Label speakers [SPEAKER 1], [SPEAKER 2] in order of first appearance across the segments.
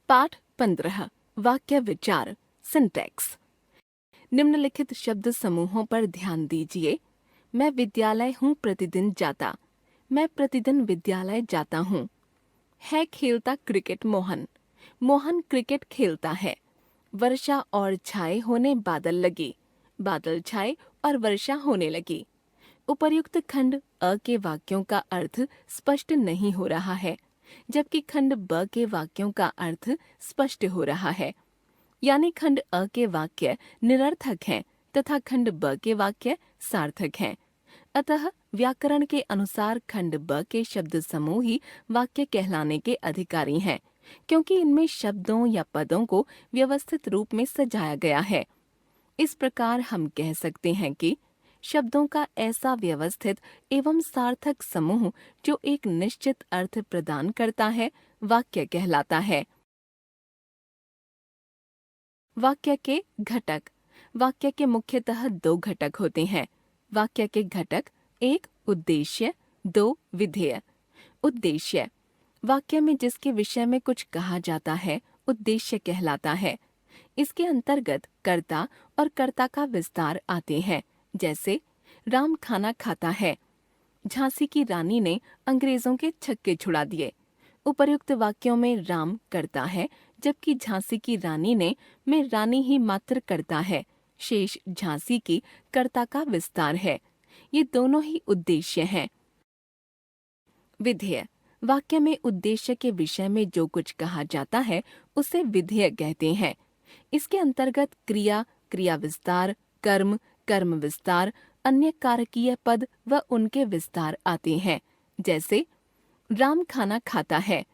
[SPEAKER 1] पाठ 15 वाक्य विचार सिंटैक्स। निम्नलिखित शब्द समूहों पर ध्यान दीजिए। मैं विद्यालय हूँ प्रतिदिन जाता। मैं प्रतिदिन विद्यालय जाता हूँ। है खेलता क्रिकेट मोहन। मोहन क्रिकेट खेलता है। वर्षा और छाए होने बादल लगे। बादल छाए और वर्षा होने लगी। उपर्युक्त खंड अ के वाक्यों का अर्थ स्पष्ट नहीं हो रहा है, जबकि खंड ब के वाक्यों का अर्थ स्पष्ट हो रहा है। यानी खंड अ के वाक्य निरर्थक हैं तथा खंड ब के वाक्य सार्थक हैं। अतः व्याकरण के अनुसार खंड ब के शब्द समूह ही वाक्य कहलाने के अधिकारी हैं, क्योंकि इनमें शब्दों या पदों को व्यवस्थित रूप में सजाया गया है। इस प्रकार हम कह सकते हैं कि शब्दों का ऐसा व्यवस्थित एवं सार्थक समूह जो एक निश्चित अर्थ प्रदान करता है, वाक्य कहलाता है। वाक्य के घटक। वाक्य के मुख्यतः दो घटक होते हैं। वाक्य के घटक: एक उद्देश्य, दो विधेय। उद्देश्य: वाक्य में जिसके विषय में कुछ कहा जाता है उद्देश्य कहलाता है। इसके अंतर्गत कर्ता और कर्ता का विस्तार आते हैं, जैसे राम खाना खाता है। झांसी की रानी ने अंग्रेजों के छक्के छुड़ा दिए। उपर्युक्त वाक्यों में राम कर्ता है, जबकि झांसी की रानी ने में रानी ही मात्र कर्ता है। शेष झांसी की कर्ता का विस्तार है। ये दोनों ही उद्देश्य हैं। विधेय: वाक्य में उद्देश्य के विषय में जो कुछ कहा जाता है उसे विधेय कहते हैं। इसके अंतर्गत क्रिया, क्रिया विस्तार, कर्म, कर्म विस्तार, अन्य कारकीय पद व उनके विस्तार आते हैं। जैसे राम खाना खाता है।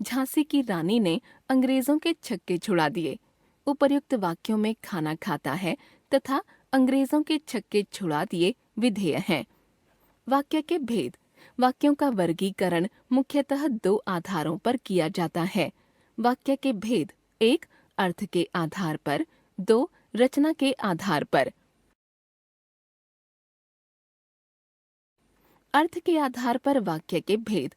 [SPEAKER 1] झांसी की रानी ने अंग्रेजों के छक्के छुड़ा दिए। उपर्युक्त वाक्यों में खाना खाता है तथा अंग्रेजों के छक्के छुड़ा दिए विधेय हैं। वाक्य के भेद। वाक्यों का वर्गीकरण मुख्यतः दो आधारों पर किया जाता है। वाक्य के भेद: एक, अर्थ के आधार पर, दो, रचना के आधार पर। अर्थ के आधार पर वाक्य के भेद।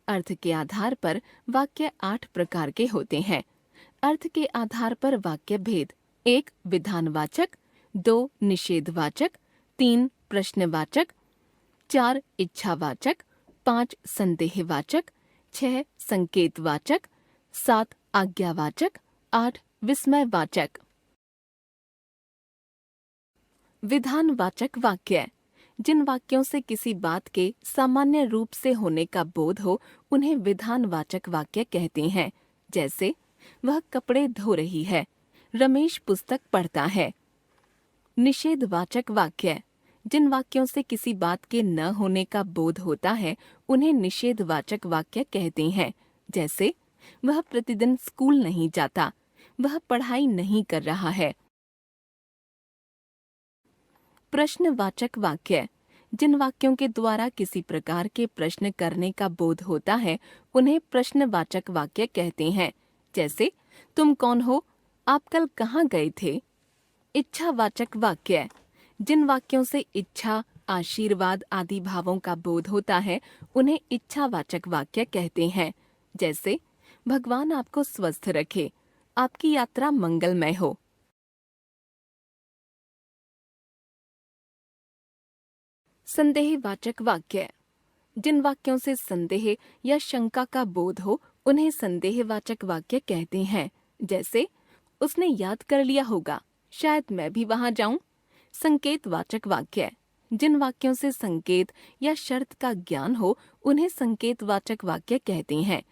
[SPEAKER 1] अर्थ के आधार पर वाक्य 8 प्रकार के होते हैं। अर्थ के आधार पर वाक्य भेद: 1 विधानवाचक, 2 निषेधवाचक, 3 प्रश्नवाचक, 4 इच्छावाचक, 5 संदेहवाचक, 6 संकेतवाचक, 7 आज्ञावाचक, 8 विस्मयवाचक। विधानवाचक वाक्य: जिन वाक्यों से किसी बात के सामान्य रूप से होने का बोध हो उन्हें विधानवाचक वाक्य कहते हैं। जैसे वह कपड़े धो रही है, रमेश पुस्तक पढ़ता है। निषेधवाचक वाक्य: जिन वाक्यों से किसी बात के न होने का बोध होता है उन्हें निषेधवाचक वाक्य कहते हैं। जैसे वह प्रतिदिन स्कूल नहीं जाता, वह पढ़ाई नहीं कर रहा है। प्रश्नवाचक वाक्य: जिन वाक्यों के द्वारा किसी प्रकार के प्रश्न करने का बोध होता है उन्हें प्रश्नवाचक वाक्य कहते हैं। जैसे तुम कौन हो, आप कल कहाँ गए थे। इच्छावाचक वाक्य: जिन वाक्यों से इच्छा, आशीर्वाद आदि भावों का बोध होता है उन्हें इच्छावाचक वाक्य कहते हैं। जैसे भगवान आपको स्वस्थ रखे, आपकी यात्रा मंगलमय हो। संदेहवाचक वाक्य: जिन वाक्यों से संदेह या शंका का बोध हो उन्हें संदेहवाचक वाक्य कहते हैं। जैसे उसने याद कर लिया होगा, शायद मैं भी वहां जाऊं। संकेतवाचक वाक्य: जिन वाक्यों से संकेत या शर्त का ज्ञान हो उन्हें संकेतवाचक वाक्य कहते हैं।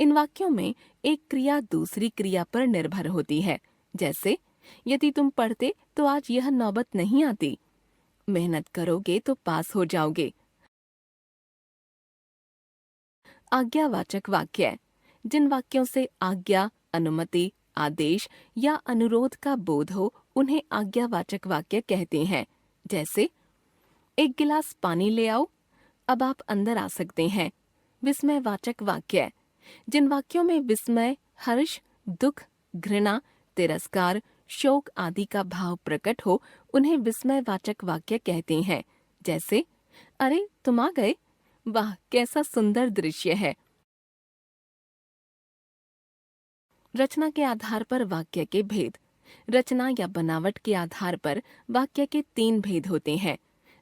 [SPEAKER 1] इन वाक्यों में एक क्रिया दूसरी क्रिया पर निर्भर होती है। जैसे यदि तुम पढ़ते तो आज यह नौबत नहीं आती। मेहनत करोगे तो पास हो जाओगे। आज्ञावाचक वाक्य: जिन वाक्यों से आज्ञा, अनुमति, आदेश या अनुरोध का बोध हो उन्हें आज्ञावाचक वाक्य कहते हैं। जैसे एक गिलास पानी ले आओ, अब आप अंदर आ सकते हैं। विस्मयवाचक वाक्य: जिन वाक्यों में विस्मय, हर्ष, दुख, घृणा, तिरस्कार, शोक आदि का भाव प्रकट हो उन्हें विस्मयवाचक वाक्य कहते हैं। जैसे अरे तुम आ गए, वाह कैसा सुंदर दृश्य है। रचना के आधार पर वाक्य के भेद। रचना या बनावट के आधार पर वाक्य के 3 भेद होते हैं।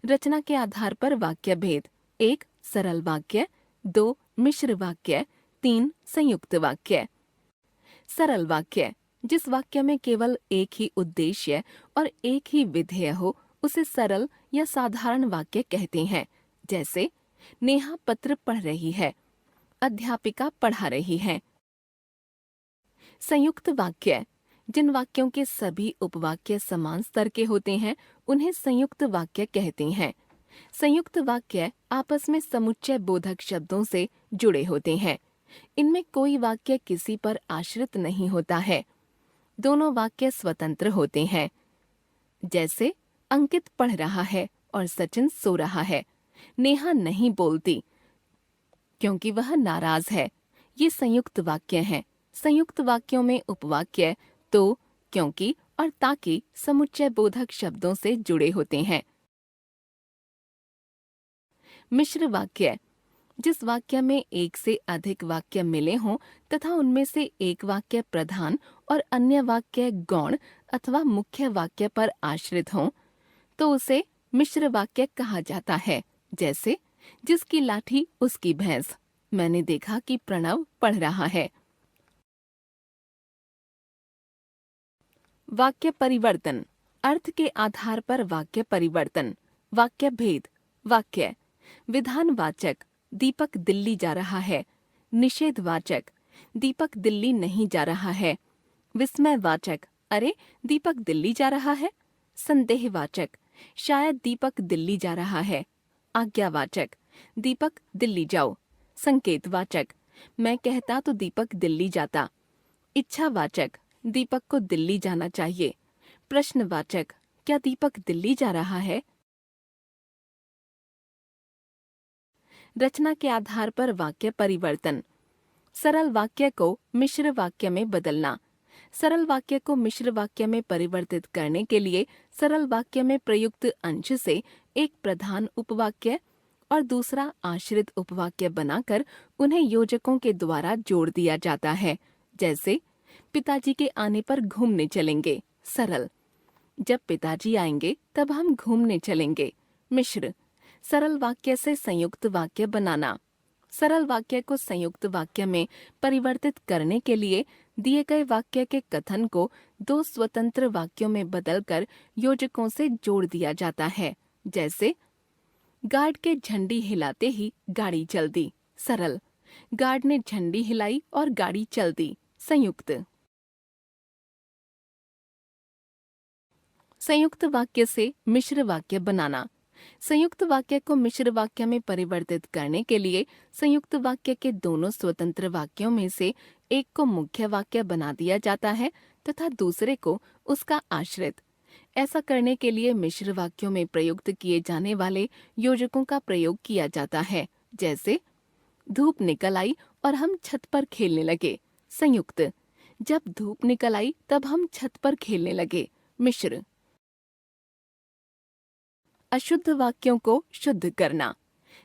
[SPEAKER 1] रचना के आधार पर वाक्य भेद: 1. सरल वाक्य, 2. मिश्र वाक्य, 3. संयुक्त वाक्य। सरल वाक्य: जिस वाक्य में केवल एक ही उद्देश्य और एक ही विधेय हो उसे सरल या साधारण वाक्य कहते हैं। जैसे नेहा पत्र पढ़ रही है, अध्यापिका पढ़ा रही है। संयुक्त वाक्य: जिन वाक्यों के सभी उपवाक्य समान स्तर के होते हैं उन्हें संयुक्त वाक्य कहते हैं। संयुक्त वाक्य आपस में समुच्चय बोधक शब्दों से जुड़े होते हैं। इनमें कोई वाक्य किसी पर आश्रित नहीं होता है। दोनों वाक्य स्वतंत्र होते हैं। जैसे अंकित पढ़ रहा है और सचिन सो रहा है। नेहा नहीं बोलती क्योंकि वह नाराज है। ये संयुक्त वाक्य हैं। संयुक्त वाक्यों में उपवाक्य तो, क्योंकि और ताकि समुच्चय बोधक शब्दों से जुड़े होते हैं। मिश्र वाक्य: जिस वाक्य में एक से अधिक वाक्य मिले हों तथा उनमें से एक वाक्य प्रधान और अन्य वाक्य गौण अथवा मुख्य वाक्य पर आश्रित हों तो उसे मिश्र वाक्य कहा जाता है। जैसे जिसकी लाठी उसकी भैंस, मैंने देखा कि प्रणव पढ़ रहा है। वाक्य परिवर्तन: अर्थ के आधार पर वाक्य परिवर्तन। वाक्य भेद: वाक्य विधानवाचक, दीपक दिल्ली जा रहा है। निषेधवाचक, दीपक दिल्ली नहीं जा रहा है। विस्मयवाचक, अरे दीपक दिल्ली जा रहा है। संदेहवाचक, शायद दीपक दिल्ली जा रहा है। आज्ञावाचक, दीपक दिल्ली जाओ। संकेतवाचक, मैं कहता तो दीपक दिल्ली जाता। इच्छावाचक, दीपक को दिल्ली जाना चाहिए। प्रश्नवाचक, क्या दीपक दिल्ली जा रहा है। रचना के आधार पर वाक्य परिवर्तन: सरल वाक्य को मिश्र वाक्य में बदलना। सरल वाक्य को मिश्र वाक्य में परिवर्तित करने के लिए सरल वाक्य में प्रयुक्त अंश से एक प्रधान उपवाक्य और दूसरा आश्रित उपवाक्य बनाकर उन्हें योजकों के द्वारा जोड़ दिया जाता है। जैसे पिताजी के आने पर घूमने चलेंगे। सरल: जब पिताजी आएंगे तब हम घूमने चलेंगे। मिश्र: सरल वाक्य से संयुक्त वाक्य बनाना। सरल वाक्य को संयुक्त वाक्य में परिवर्तित करने के लिए दिए गए वाक्य के कथन को 2 स्वतंत्र वाक्यों में बदलकर योजकों से जोड़ दिया जाता है। जैसे गार्ड के झंडी हिलाते ही गाड़ी चल दी। सरल: गार्ड ने झंडी हिलाई और गाड़ी चल दी। संयुक्त: संयुक्त वाक्य से मिश्र वाक्य बनाना। संयुक्त वाक्य को मिश्र वाक्य में परिवर्तित करने के लिए संयुक्त वाक्य के दोनों स्वतंत्र वाक्यों में से एक को मुख्य वाक्य बना दिया जाता है तथा दूसरे को उसका आश्रित। ऐसा करने के लिए मिश्र वाक्यों में प्रयुक्त किए जाने वाले योजकों का प्रयोग किया जाता है। जैसे धूप निकल आई और हम छत पर खेलने लगे। संयुक्त: जब धूप निकल आई तब हम छत पर खेलने लगे। मिश्र: अशुद्ध वाक्यों को शुद्ध करना।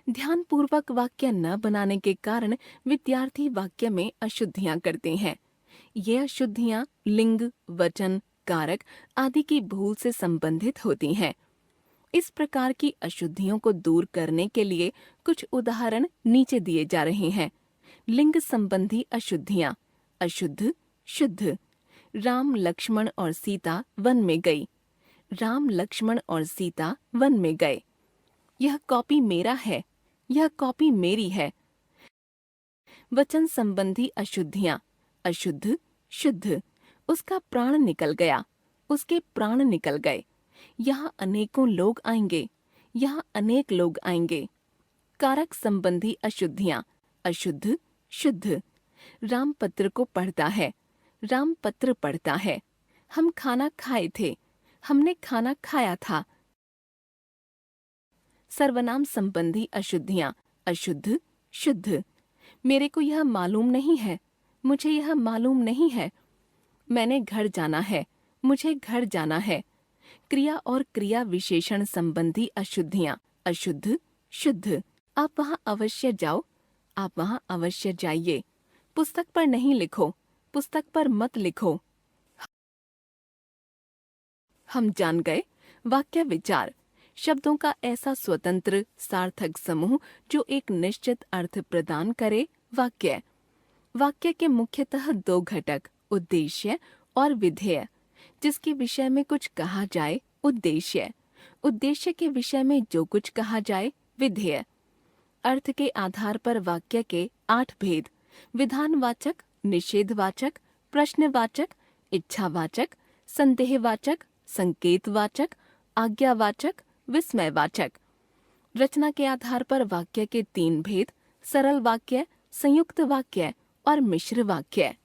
[SPEAKER 1] ध्यानपूर्वक वाक्य न बनाने के कारण विद्यार्थी वाक्य में अशुद्धियां करते हैं। ये अशुद्धियां लिंग, वचन, कारक आदि की भूल से संबंधित होती हैं। इस प्रकार की अशुद्धियों को दूर करने के लिए कुछ उदाहरण नीचे दिए जा रहे हैं। लिंग संबंधी अशुद्धियां: अशुद्ध, शुद्ध। राम, लक्ष्मण और सीता वन में गई। राम, लक्ष्मण और सीता वन में गए। यह कॉपी मेरा है। यह कॉपी मेरी है। वचन संबंधी अशुद्धियां: अशुद्ध, शुद्ध। उसका प्राण निकल गया। उसके प्राण निकल गए। यहाँ अनेकों लोग आएंगे। यहाँ अनेक लोग आएंगे। कारक संबंधी अशुद्धियां: अशुद्ध, शुद्ध। राम पत्र को पढ़ता है। राम पत्र पढ़ता है। हम खाना खाए थे। हमने खाना खाया था। सर्वनाम संबंधी अशुद्धियां: अशुद्ध, शुद्ध। मेरे को यह मालूम नहीं है। मुझे यह मालूम नहीं है। मैंने घर जाना है। मुझे घर जाना है। क्रिया और क्रिया विशेषण संबंधी अशुद्धियां: अशुद्ध, शुद्ध। आप वहाँ अवश्य जाओ। आप वहाँ अवश्य जाइए। पुस्तक पर नहीं लिखो। पुस्तक पर मत लिखो। हम जान गए वाक्य विचार, शब्दों का ऐसा स्वतंत्र सार्थक समूह जो एक निश्चित अर्थ प्रदान करे। वाक्य वाक्य के मुख्यतः दो घटक, उद्देश्य और विधेय। जिसके विषय में कुछ कहा जाए उद्देश्य, उद्देश्य के विषय में जो कुछ कहा जाए विधेय। अर्थ के आधार पर वाक्य के 8 भेद: विधानवाचक, निषेधवाचक, प्रश्नवाचक, इच्छावाचक, संदेहवाचक, संकेतवाचक, आज्ञावाचक, विस्मयवाचक। रचना के आधार पर वाक्य के 3 भेद: सरल वाक्य, संयुक्त वाक्य और मिश्र वाक्य।